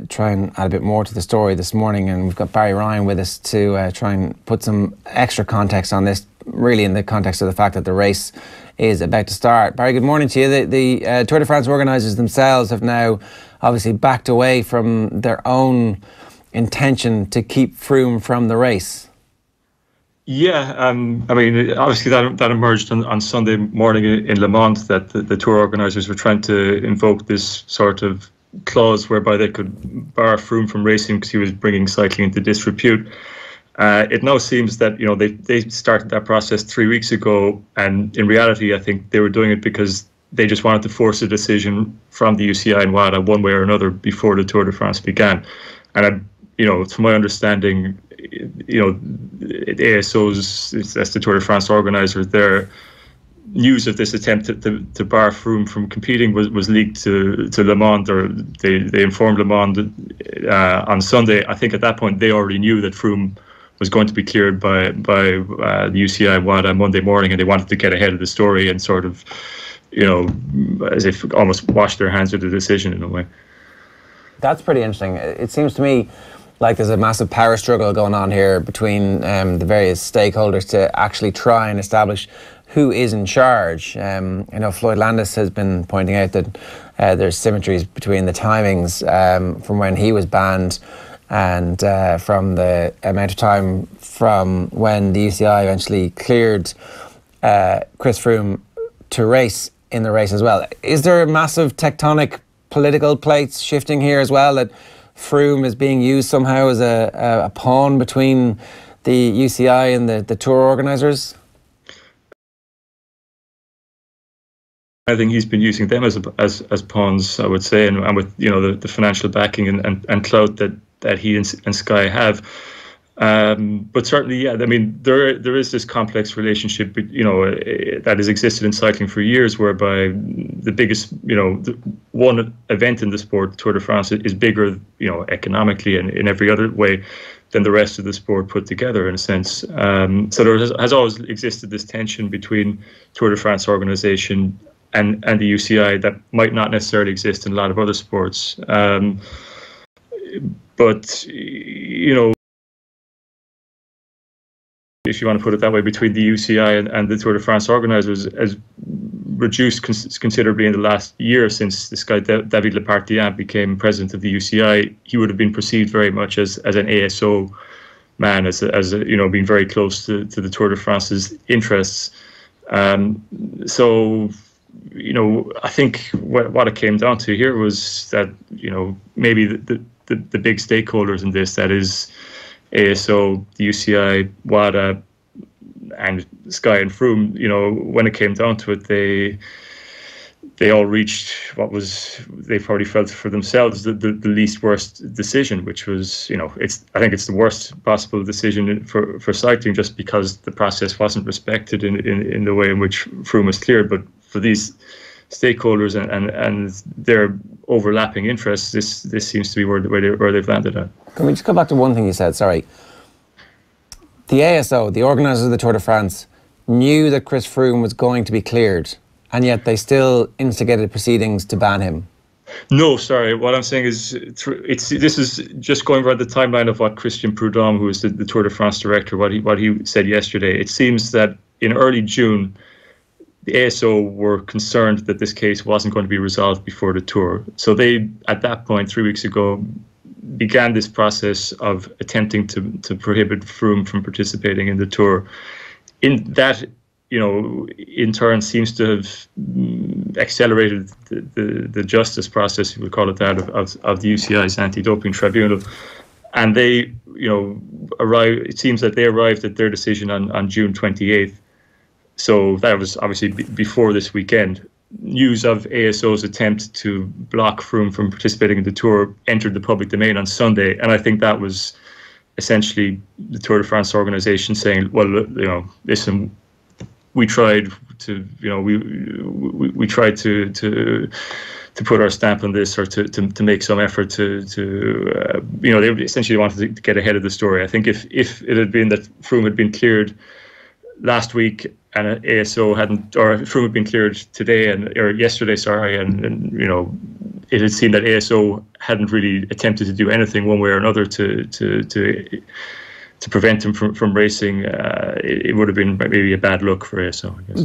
Try and add a bit more to the story this morning, and we've got Barry Ryan with us to try and put some extra context on this, really in the context of the fact that the race is about to start. Barry, good morning to you. The Tour de France organisers themselves have now obviously backed away from their own intention to keep Froome from the race. Yeah, I mean, obviously that emerged on Sunday morning in Le Mans, that the tour organisers were trying to invoke this sort of clause whereby they could bar Froome from racing because he was bringing cycling into disrepute. It now seems that they started that process 3 weeks ago, and in reality, I think they were doing it because they just wanted to force a decision from the UCI and WADA one way or another before the Tour de France began. And to my understanding, ASO's, that's the Tour de France organisers, their news of this attempt to bar Froome from competing was leaked to Le Mans, or they informed Le Mans on Sunday. I think at that point they already knew that Froome was going to be cleared by the UCI and WADA Monday morning, and they wanted to get ahead of the story and sort of, as if almost wash their hands of the decision in a way. That's pretty interesting. It seems to me like there's a massive power struggle going on here between the various stakeholders to actually try and establish who is in charge. I know Floyd Landis has been pointing out that there's symmetries between the timings from when he was banned and from the amount of time from when the UCI eventually cleared Chris Froome to race in the race as well. Is there a massive tectonic political plates shifting here as well, that Froome is being used somehow as a pawn between the UCI and the tour organisers? I think he's been using them as pawns, I would say, and with the financial backing and clout that he and Sky have. But certainly, yeah, I mean, there is this complex relationship, that has existed in cycling for years, whereby the biggest, the one event in the sport, Tour de France, is bigger, economically and in every other way than the rest of the sport put together, in a sense. So there has always existed this tension between Tour de France organisation and the UCI that might not necessarily exist in a lot of other sports. But if you want to put it that way, between the UCI and the Tour de France organisers, has reduced considerably in the last year since this guy David Lepartien became president of the UCI. He would have been perceived very much as an ASO man, as being very close to the Tour de France's interests. So I think what it came down to here was that maybe the big stakeholders in this, that is ASO, the UCI, WADA, and Sky and Froome, when it came down to it, they all reached what was, they probably felt for themselves, the least worst decision, which was, I think it's the worst possible decision for cycling, just because the process wasn't respected in the way in which Froome was cleared. But for these stakeholders and their overlapping interests, this seems to be where they've landed at. Can we just go back to one thing you said? Sorry. The ASO, the organisers of the Tour de France, knew that Chris Froome was going to be cleared, and yet they still instigated proceedings to ban him. No, sorry. What I'm saying is, this is just going by the timeline of what Christian Prudhomme, who is the Tour de France director, what he said yesterday. It seems that in early June, the ASO were concerned that this case wasn't going to be resolved before the Tour. So they, at that point, 3 weeks ago, began this process of attempting to prohibit Froome from participating in the Tour. In that, in turn, seems to have accelerated the justice process, if we call it that, of the UCI's anti-doping tribunal. And they, arrived. It seems that they arrived at their decision on June 28th. So that was obviously before this weekend. News of ASO's attempt to block Froome from participating in the Tour entered the public domain on Sunday, and I think that was essentially the Tour de France organisation saying, "Well, listen, we tried to, we tried to put our stamp on this, or to make some effort to they essentially wanted to get ahead of the story." I think if it had been that Froome had been cleared last week and ASO hadn't, or Froome had been cleared today or yesterday, sorry, and it had seemed that ASO hadn't really attempted to do anything one way or another to prevent him from racing. It would have been maybe a bad look for ASO, I guess.